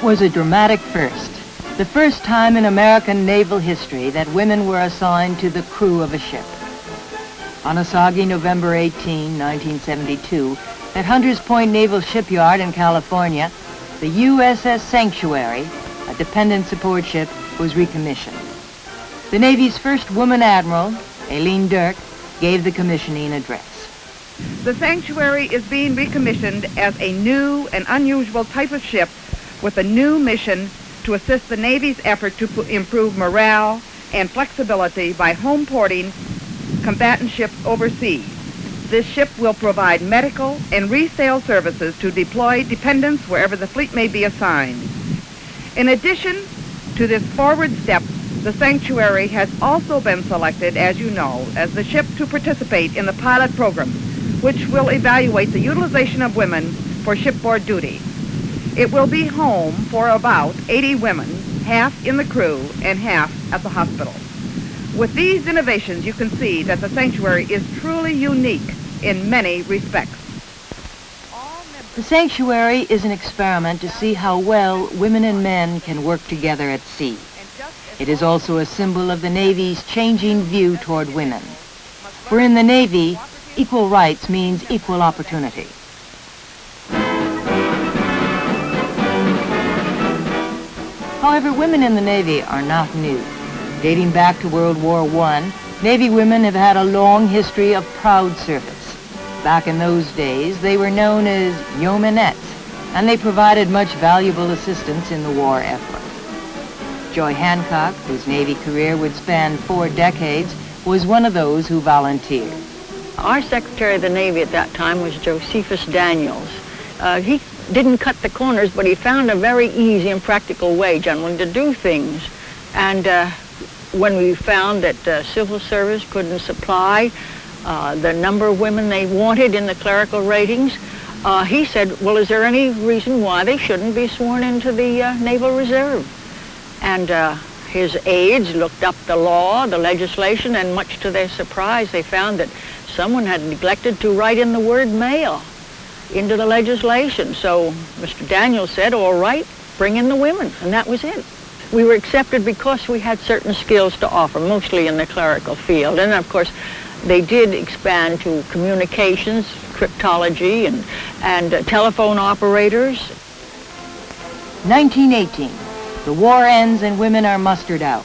It was a dramatic first. The first time in American naval history that women were assigned to the crew of a ship. On a soggy November 18, 1972, at Hunters Point Naval Shipyard in California, the USS Sanctuary, a dependent support ship, was recommissioned. The Navy's first woman admiral, Aileen Dirk, gave the commissioning address. The Sanctuary is being recommissioned as a new and unusual type of ship with a new mission to assist the Navy's effort to improve morale and flexibility by home porting combatant ships overseas. This ship will provide medical and resale services to deployed dependents wherever the fleet may be assigned. In addition to this forward step, the Sanctuary has also been selected, as you know, as the ship to participate in the pilot program, which will evaluate the utilization of women for shipboard duty. It will be home for about 80 women, half in the crew and half at the hospital. With these innovations, you can see that the Sanctuary is truly unique in many respects. The Sanctuary is an experiment to see how well women and men can work together at sea. It is also a symbol of the Navy's changing view toward women. For in the Navy, equal rights means equal opportunity. However, women in the Navy are not new. Dating back to World War I, Navy women have had a long history of proud service. Back in those days, they were known as yeomanettes, and they provided much valuable assistance in the war effort. Joy Hancock, whose Navy career would span 4 decades, was one of those who volunteered. Our Secretary of the Navy at that time was Josephus Daniels. He didn't cut the corners, but he found a very easy and practical way, generally, to do things. And when we found that civil service couldn't supply the number of women they wanted in the clerical ratings, he said, well, is there any reason why they shouldn't be sworn into the Naval Reserve? And his aides looked up the law, the legislation, and much to their surprise, they found that someone had neglected to write in the word male into the legislation. So Mr. Daniels said, all right, bring in the women, and that was it. We were accepted because we had certain skills to offer, mostly in the clerical field. And of course, they did expand to communications, cryptology, and telephone operators. 1918. The war ends and women are mustered out.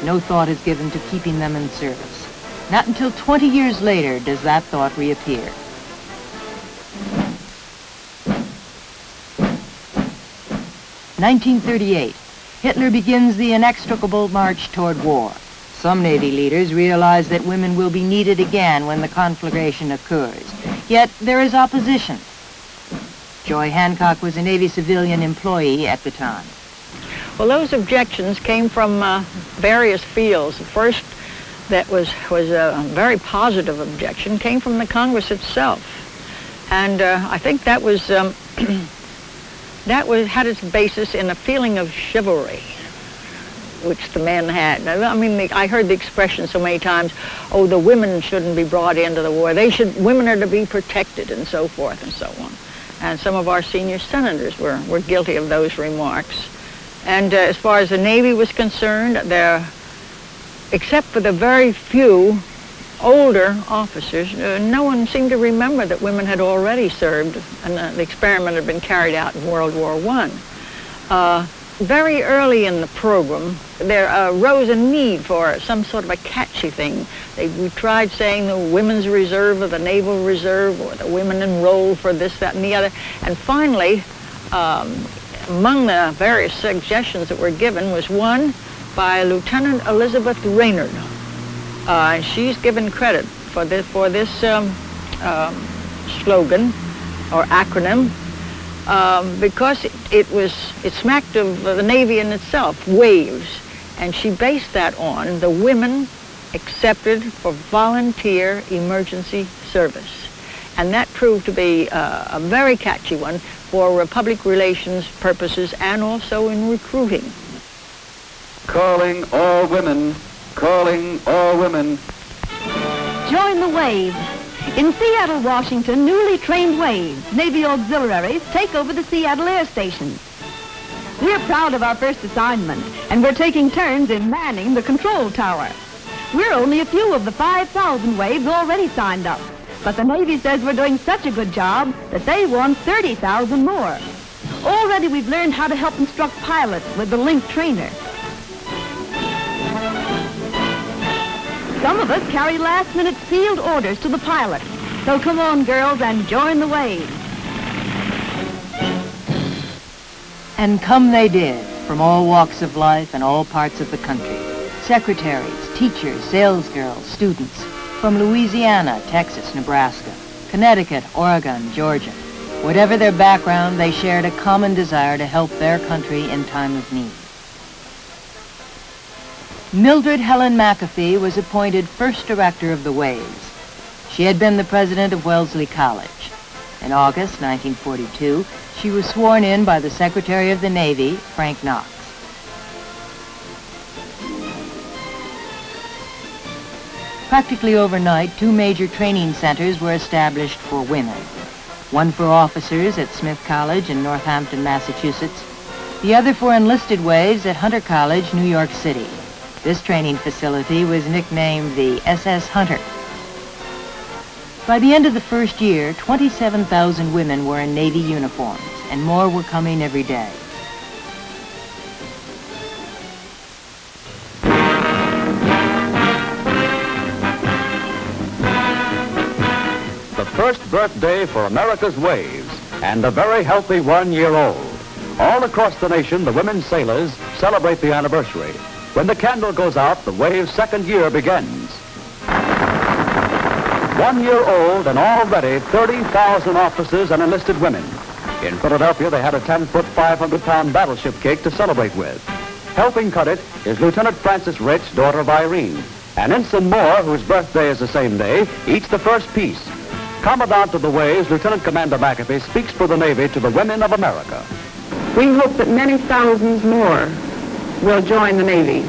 No thought is given to keeping them in service. Not until 20 years later does that thought reappear. (1938). Hitler begins the inextricable march toward war. Some Navy leaders realize that women will be needed again when the conflagration occurs. Yet there is opposition. Joy Hancock was a Navy civilian employee at the time. Well, those objections came from various fields. The first that was a very positive objection came from the Congress itself. And I think that was had its basis in a feeling of chivalry, which the men had. I mean, I heard the expression so many times, oh, the women shouldn't be brought into the war. Women are to be protected, and so forth and so on. And some of our senior senators were guilty of those remarks. And as far as the Navy was concerned, except for the very few older officers, no one seemed to remember that women had already served, and the experiment had been carried out in World War I. Very early in the program, there arose a need for some sort of a catchy thing. We tried saying the Women's Reserve or the Naval Reserve or the women enrolled for this, that, and the other. And finally, among the various suggestions that were given was one by Lieutenant Elizabeth Raynard. And she's given credit for this slogan or acronym because it smacked of the Navy in itself, WAVES, and she based that on the women accepted for volunteer emergency service. And that proved to be a very catchy one for public relations purposes and also in recruiting. Calling all women, calling all women. Join the WAVES. In Seattle, Washington, newly trained WAVES, Navy auxiliaries, take over the Seattle Air Station. We're proud of our first assignment, and we're taking turns in manning the control tower. We're only a few of the 5,000 waves already signed up, but the Navy says we're doing such a good job that they want 30,000 more. Already we've learned how to help instruct pilots with the Link trainer. Some of us carry last-minute sealed orders to the pilots. So come on, girls, and join the wave. And come they did, from all walks of life and all parts of the country. Secretaries, teachers, salesgirls, students, from Louisiana, Texas, Nebraska, Connecticut, Oregon, Georgia. Whatever their background, they shared a common desire to help their country in time of need. Mildred Helen McAfee was appointed first director of the Waves. She had been the president of Wellesley College. In August 1942, she was sworn in by the Secretary of the Navy, Frank Knox. Practically overnight, 2 major training centers were established for women. One for officers at Smith College in Northampton, Massachusetts. The other for enlisted waves at Hunter College, New York City. This training facility was nicknamed the SS Hunter. By the end of the first year, 27,000 women were in Navy uniforms, and more were coming every day. The first birthday for America's Waves, and a very healthy 1-year-old. All across the nation, the women sailors celebrate the anniversary. When the candle goes out, the Wave's second year begins. 1 year old and already 30,000 officers and enlisted women. In Philadelphia, they had a 10-foot, 500-pound battleship cake to celebrate with. Helping cut it is Lieutenant Frances Rich, daughter of Irene. And Ensign Moore, whose birthday is the same day, eats the first piece. Commandant of the Waves, Lieutenant Commander McAfee, speaks for the Navy to the women of America. We hope that many thousands more will join the Navy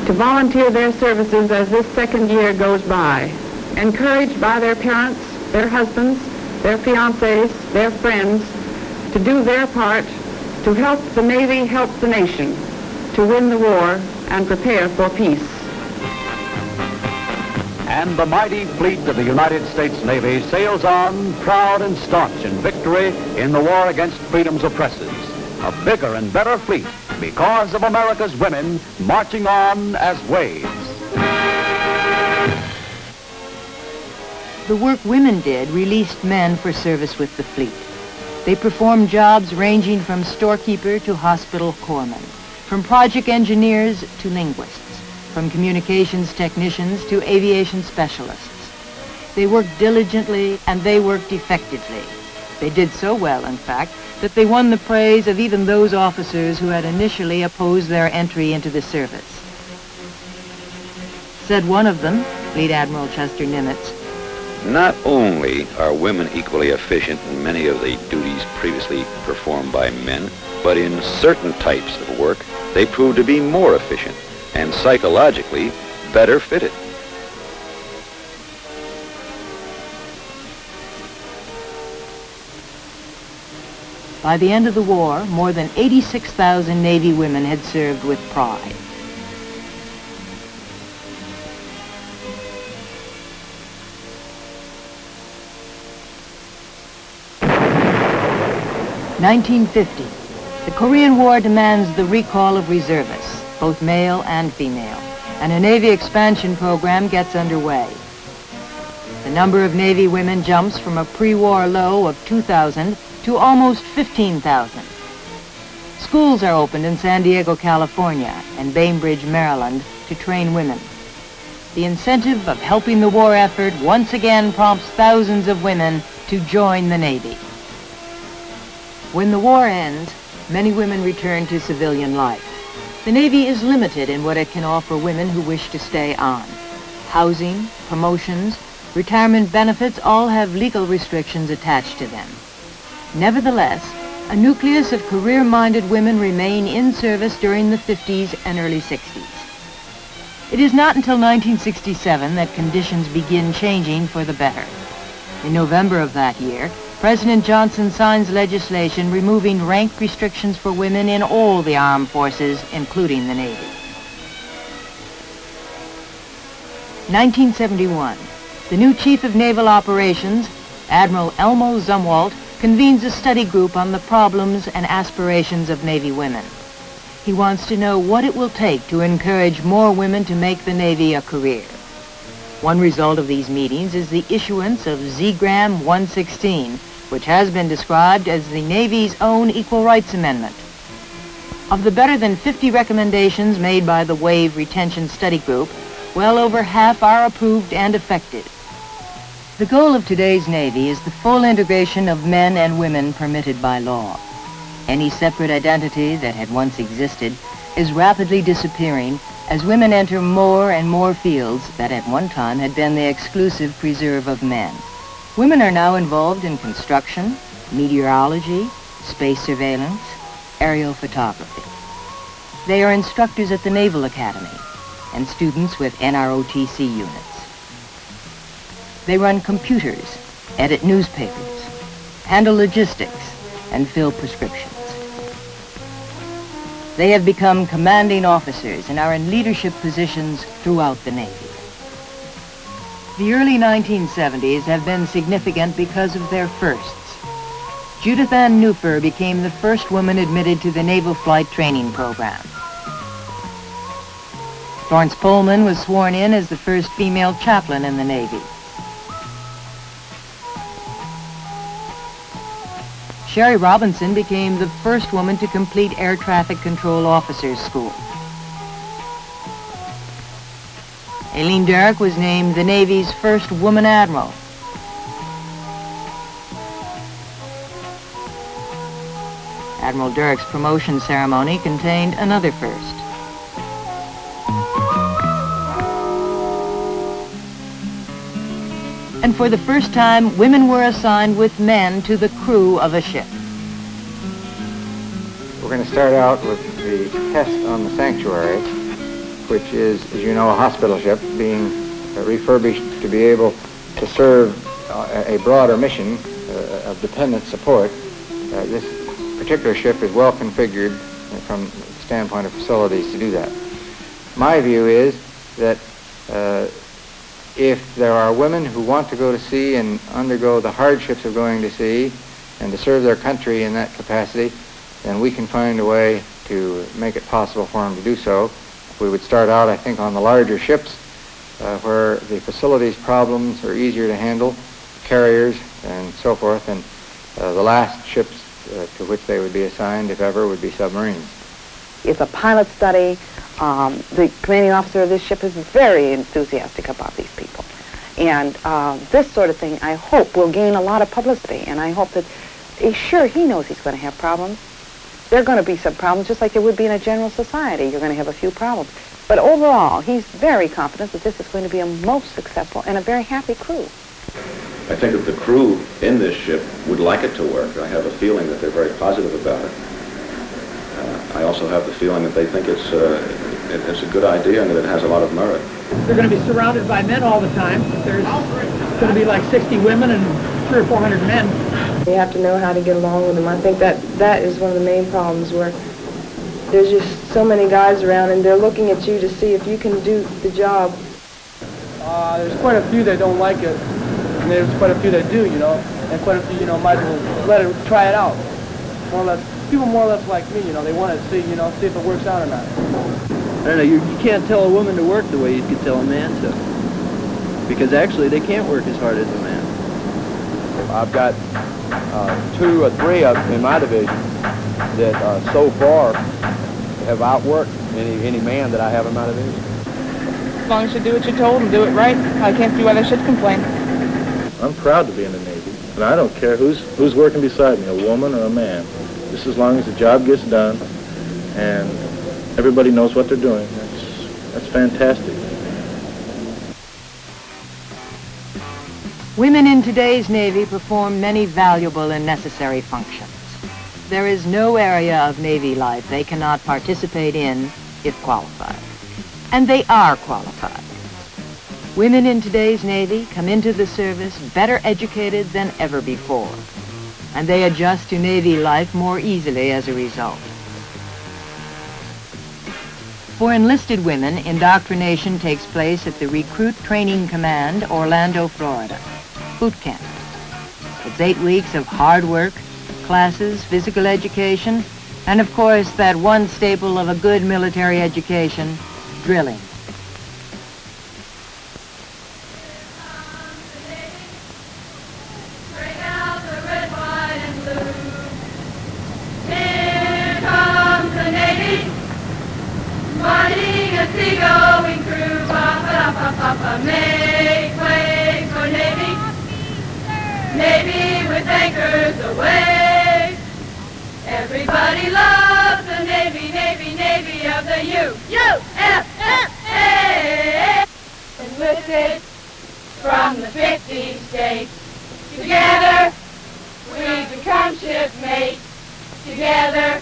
to volunteer their services as this second year goes by, encouraged by their parents, their husbands, their fiancés, their friends, to do their part to help the Navy help the nation to win the war and prepare for peace. And the mighty fleet of the United States Navy sails on, proud and staunch in victory in the war against freedom's oppressors. A bigger and better fleet because of America's women marching on as waves. The work women did released men for service with the fleet. They performed jobs ranging from storekeeper to hospital corpsman, from project engineers to linguists, from communications technicians to aviation specialists. They worked diligently and they worked effectively. They did so well, in fact, that they won the praise of even those officers who had initially opposed their entry into the service. Said one of them, Fleet Admiral Chester Nimitz, "Not only are women equally efficient in many of the duties previously performed by men, but in certain types of work, they prove to be more efficient and psychologically better fitted." By the end of the war, more than 86,000 Navy women had served with pride. (1950). The Korean War demands the recall of reservists, both male and female, and a Navy expansion program gets underway. The number of Navy women jumps from a pre-war low of 2,000 to almost 15,000. Schools are opened in San Diego, California, and Bainbridge, Maryland, to train women. The incentive of helping the war effort once again prompts thousands of women to join the Navy. When the war ends, many women return to civilian life. The Navy is limited in what it can offer women who wish to stay on. Housing, promotions, retirement benefits all have legal restrictions attached to them. Nevertheless, a nucleus of career-minded women remain in service during the 50s and early 60s. It is not until 1967 that conditions begin changing for the better. In November of that year, President Johnson signs legislation removing rank restrictions for women in all the armed forces, including the Navy. 1971, the new Chief of Naval Operations, Admiral Elmo Zumwalt, convenes a study group on the problems and aspirations of Navy women. He wants to know what it will take to encourage more women to make the Navy a career. One result of these meetings is the issuance of Z-Gram 116, which has been described as the Navy's own Equal Rights Amendment. Of the better than 50 recommendations made by the Wave Retention Study Group, well over half are approved and effective. The goal of today's Navy is the full integration of men and women permitted by law. Any separate identity that had once existed is rapidly disappearing as women enter more and more fields that at one time had been the exclusive preserve of men. Women are now involved in construction, meteorology, space surveillance, aerial photography. They are instructors at the Naval Academy and students with NROTC units. They run computers, edit newspapers, handle logistics, and fill prescriptions. They have become commanding officers and are in leadership positions throughout the Navy. The early 1970s have been significant because of their firsts. Judith Ann Newfer became the first woman admitted to the Naval Flight Training Program. Florence Pullman was sworn in as the first female chaplain in the Navy. Sherry Robinson became the first woman to complete Air Traffic Control Officers School. Aileen Derrick was named the Navy's first woman admiral. Admiral Derrick's promotion ceremony contained another first. And for the first time, women were assigned with men to the crew of a ship. We're going to start out with the test on the Sanctuary, which is, as you know, a hospital ship being refurbished to be able to serve a broader mission of dependent support. This particular ship is well configured from the standpoint of facilities to do that. My view is that if there are women who want to go to sea and undergo the hardships of going to sea and to serve their country in that capacity, then we can find a way to make it possible for them to do so. We would start out, I think, on the larger ships where the facilities problems are easier to handle, carriers and so forth, and the last ships to which they would be assigned, if ever, would be submarines. It's a pilot study. The commanding officer of this ship is very enthusiastic about these people. And this sort of thing, I hope, will gain a lot of publicity. And I hope that, sure, he knows he's going to have problems. There are going to be some problems, just like there would be in a general society. You're going to have a few problems. But overall, he's very confident that this is going to be a most successful and a very happy crew. I think that the crew in this ship would like it to work. I have a feeling that they're very positive about it. I also have the feeling that they think it's a good idea and that it has a lot of merit. They're going to be surrounded by men all the time. There's going to be like 60 women and 300 or 400 men. You have to know how to get along with them. I think that is one of the main problems, where there's just so many guys around and they're looking at you to see if you can do the job. There's quite a few that don't like it, and there's quite a few that do, and quite a few, might as well let it, try it out. More or less. People more or less like me, they want to see, see if it works out or not. I don't know, you can't tell a woman to work the way you can tell a man to. Because actually they can't work as hard as a man. I've got 2 or 3 in my division that so far have outworked any man that I have in my division. As long as you do what you're told and do it right, I can't see why they should complain. I'm proud to be in the Navy, and I don't care who's working beside me, a woman or a man. Just as long as the job gets done and everybody knows what they're doing, that's fantastic. Women in today's Navy perform many valuable and necessary functions. There is no area of Navy life they cannot participate in if qualified. And they are qualified. Women in today's Navy come into the service better educated than ever before. and they adjust to Navy life more easily as a result. For enlisted women, indoctrination takes place at the Recruit Training Command, Orlando, Florida. Boot camp. It's 8 weeks of hard work, classes, physical education, and of course that one staple of a good military education, drilling. Sea-going crew, pa-pa-da-pa-pa-pa, make way for Navy. Navy with anchors aweigh. Everybody loves the Navy, Navy, Navy of the U-S-S-A. Enlisted from the 50 states. Together, we become shipmates. Together,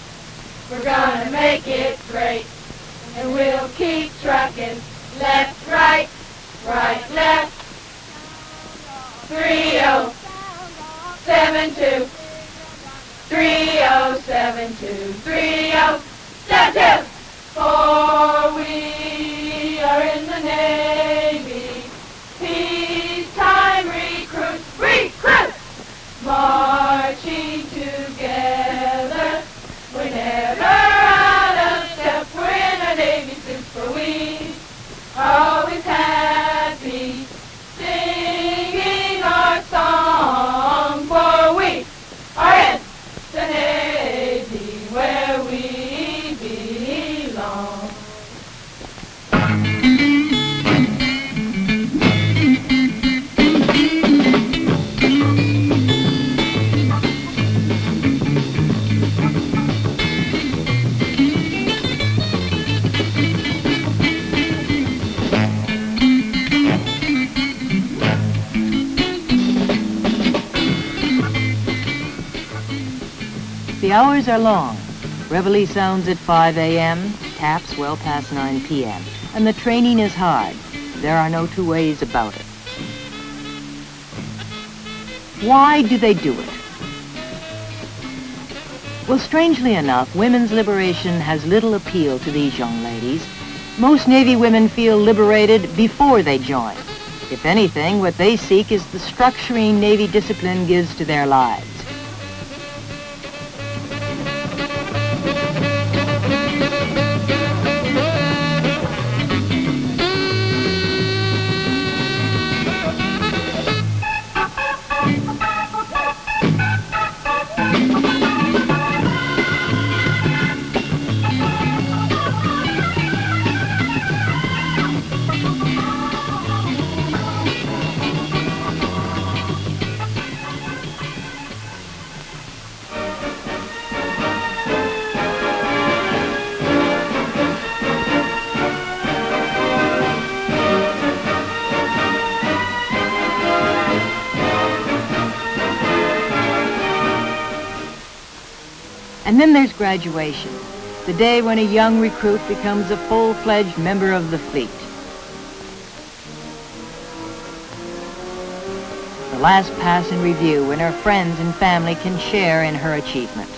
we're gonna make it great. And we'll keep trucking, left, right, left. 3072, 3072, 3072. For we are in the Navy, peacetime recruits, marching together whenever out of step. We're in our Navy suits, for we are always happy, singing our song, for we are in the Navy where we belong. The hours are long. Reveille sounds at 5 a.m., taps well past 9 p.m., and the training is hard. There are no two ways about it. Why do they do it? Well, strangely enough, women's liberation has little appeal to these young ladies. Most Navy women feel liberated before they join. If anything, what they seek is the structuring Navy discipline gives to their lives. And then there's graduation, the day when a young recruit becomes a full-fledged member of the fleet. The last pass in review when her friends and family can share in her achievement.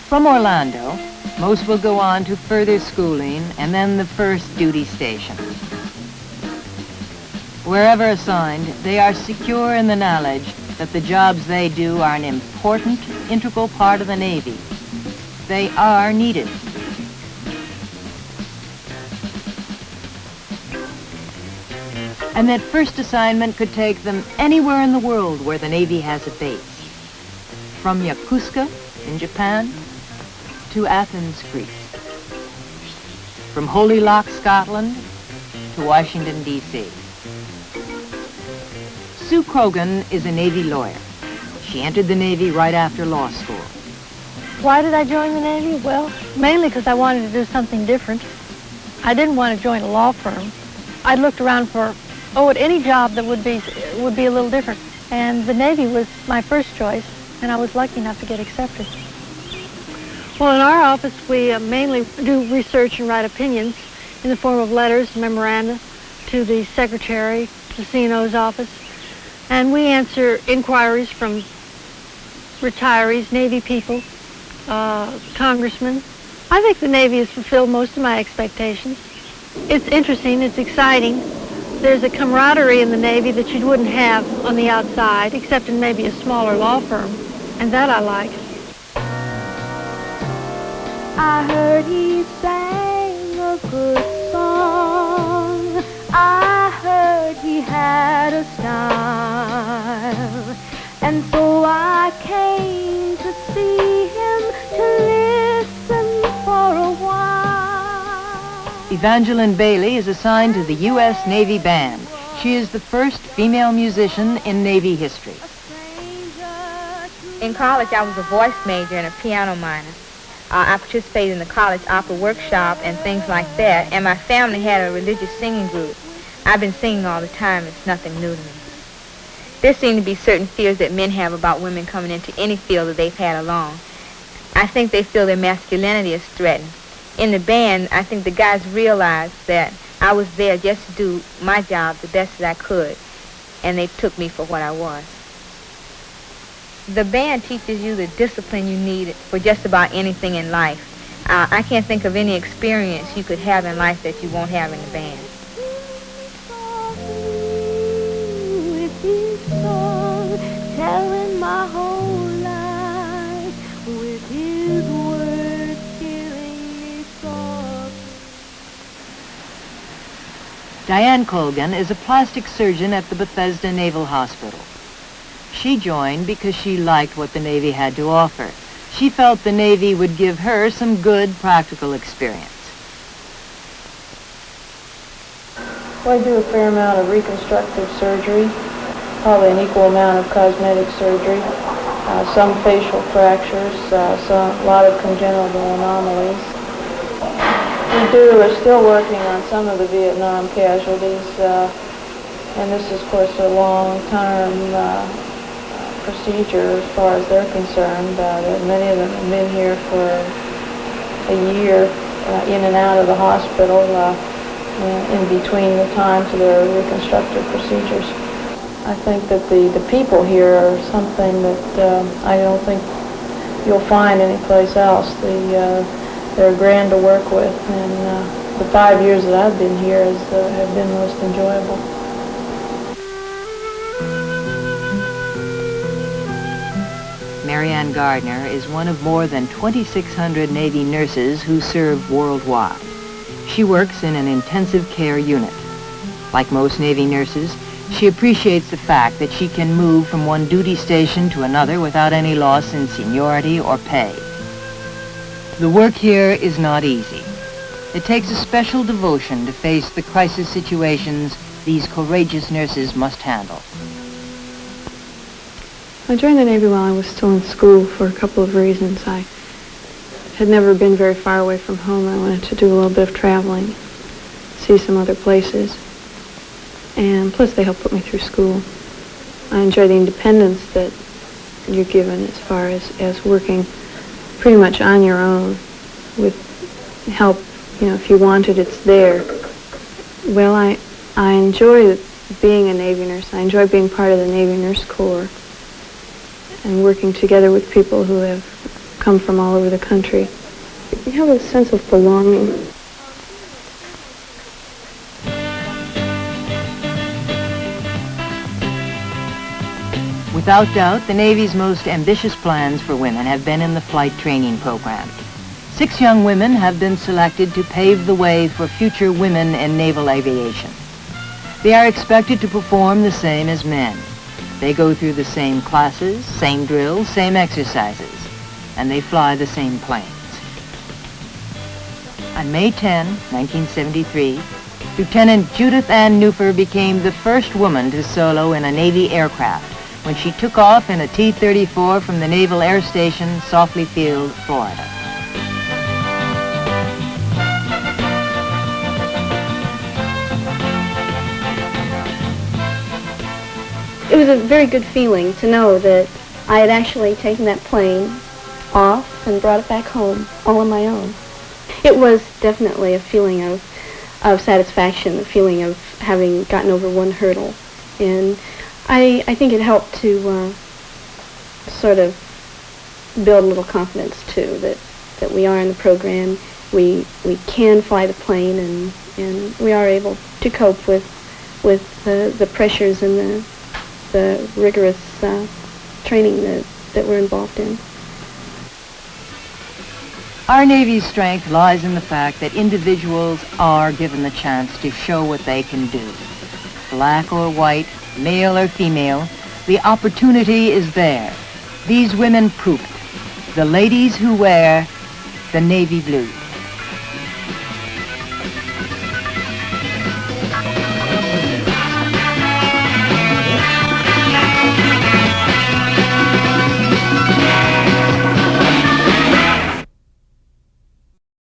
From Orlando, most will go on to further schooling and then the first duty station. Wherever assigned, they are secure in the knowledge that the jobs they do are an important, integral part of the Navy. They are needed. and that first assignment could take them anywhere in the world where the Navy has a base. From Yokosuka in Japan to Athens, Greece. From Holy Loch, Scotland to Washington, D.C. Sue Krogan is a Navy lawyer. She entered the Navy right after law school. Why did I join the Navy? Well, mainly because I wanted to do something different. I didn't want to join a law firm. I looked around for, any job that would be a little different. And the Navy was my first choice, and I was lucky enough to get accepted. Well, in our office, we mainly do research and write opinions in the form of letters, memoranda, to the secretary, the CNO's office. And we answer inquiries from retirees, Navy people, congressmen. I think the Navy has fulfilled most of my expectations. It's interesting, it's exciting. There's a camaraderie in the Navy that you wouldn't have on the outside, except in maybe a smaller law firm, and that I like. I heard he sang a good song. I heard he had a style. And so I came to see him, to listen for a while. Evangeline Bailey is assigned to the U.S. Navy Band. She is the first female musician in Navy history. In college, I was a voice major and a piano minor. I participated in the college opera workshop and things like that, and my family had a religious singing group. I've been singing all the time. It's nothing new to me. There seem to be certain fears that men have about women coming into any field that they've had along. I think they feel their masculinity is threatened. In the band, I think the guys realized that I was there just to do my job the best that I could, and they took me for what I was. The band teaches you the discipline you need for just about anything in life. I can't think of any experience you could have in life that you won't have in the band. Telling my whole life with his words killing me softly. Diane Colgan is a plastic surgeon at the Bethesda Naval Hospital. She joined because she liked what the Navy had to offer. She felt the Navy would give her some good practical experience. Well, I do a fair amount of reconstructive surgery, probably an equal amount of cosmetic surgery, some facial fractures, a lot of congenital anomalies. We're still working on some of the Vietnam casualties, and this is, of course, a long-term procedure as far as they're concerned. Many of them have been here for a year, in and out of the hospital, in between the times of their reconstructive procedures. I think that the people here are something that I don't think you'll find anyplace else. They're grand to work with, and the 5 years that I've been here have been most enjoyable. Marianne Gardner is one of more than 2,600 Navy nurses who serve worldwide. She works in an intensive care unit. Like most Navy nurses, she appreciates the fact that she can move from one duty station to another without any loss in seniority or pay. The work here is not easy. It takes a special devotion to face the crisis situations these courageous nurses must handle. I joined the Navy while I was still in school for a couple of reasons. I had never been very far away from home. I wanted to do a little bit of traveling, see some other places, and plus they helped put me through school. I enjoy the independence that you're given as far as working pretty much on your own with help. If you want it, it's there. Well, I enjoy being a Navy nurse. I enjoy being part of the Navy Nurse Corps and working together with people who have come from all over the country. You have a sense of belonging. Without doubt, the Navy's most ambitious plans for women have been in the flight training program. 6 young women have been selected to pave the way for future women in naval aviation. They are expected to perform the same as men. They go through the same classes, same drills, same exercises, and they fly the same planes. On May 10, 1973, Lieutenant Judith Ann Newfer became the first woman to solo in a Navy aircraft when she took off in a T-34 from the Naval Air Station, Sofley Field, Florida. It was a very good feeling to know that I had actually taken that plane off and brought it back home all on my own. It was definitely a feeling of satisfaction, a feeling of having gotten over one hurdle. And I think it helped to sort of build a little confidence, too, that we are in the program, we can fly the plane, and we are able to cope with the pressures and the rigorous training that we're involved in. Our Navy's strength lies in the fact that individuals are given the chance to show what they can do. Black or white, male or female, the opportunity is there. These women prove it. The ladies who wear the navy blue.